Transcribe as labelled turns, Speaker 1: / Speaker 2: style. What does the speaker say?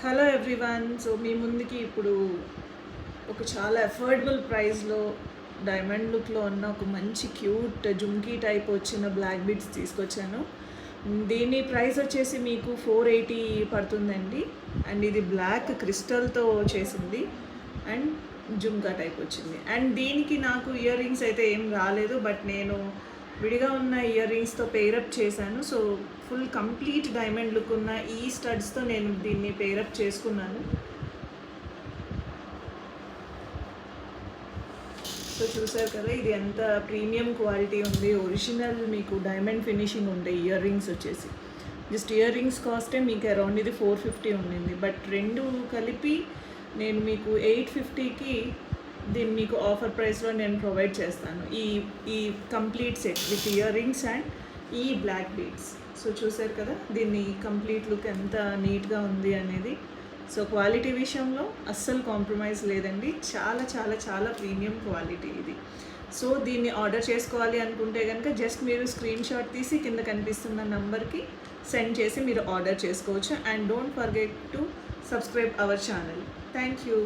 Speaker 1: Hello everyone. So మీ ముందుకి ఇప్పుడు ఒక చాలా అఫోర్డబుల్ ప్రైస్లో డైమండ్ లుక్లో ఉన్న ఒక మంచి క్యూట్ జుమ్కీ టైప్ వచ్చిన బ్లాక్ బీడ్స్ తీసుకొచ్చాను. దీని ప్రైస్ వచ్చేసి మీకు 480 పడుతుందండి. అండ్ ఇది బ్లాక్ క్రిస్టల్తో చేసింది అండ్ జుమ్కా టైప్ వచ్చింది. అండ్ దీనికి నాకు ఇయర్ రింగ్స్ అయితే ఏం రాలేదు, బట్ నేను విడిగా ఉన్న ఇయర్ రింగ్స్తో పేరప్ చేశాను. So full complete diamond look ఉన్న ఈ స్టడ్స్తో నేను దీన్ని పేరప్ చేసుకున్నాను. సో చూసారు కదా, ఇది ఎంత ప్రీమియం క్వాలిటీ ఉంది. ఒరిజినల్ మీకు డైమండ్ ఫినిషింగ్ ఉంటాయి ఇయర్ రింగ్స్ వచ్చేసి. జస్ట్ ఇయర్ రింగ్స్ కాస్టే మీకు అరౌండ్ ఇది 450 ఉండింది, బట్ రెండు కలిపి నేను మీకు 850కి దీన్ని మీకు ఆఫర్ ప్రైస్లో నేను ప్రొవైడ్ చేస్తాను. ఈ complete set with ear rings and ఈ బ్లాక్ బీడ్స్. సో చూసారు కదా దీన్ని కంప్లీట్ లుక్ ఎంత నీట్గా ఉంది అనేది. సో క్వాలిటీ విషయంలో అస్సలు కాంప్రమైజ్ లేదండి. చాలా చాలా చాలా ప్రీమియం క్వాలిటీ ఇది. సో దీన్ని ఆర్డర్ చేసుకోవాలి అనుకుంటే కనుక జస్ట్ మీరు స్క్రీన్ షాట్ తీసి కింద కనిపిస్తున్న నంబర్కి సెండ్ చేసి మీరు ఆర్డర్ చేసుకోవచ్చు. And don't forget to subscribe our channel. Thank you.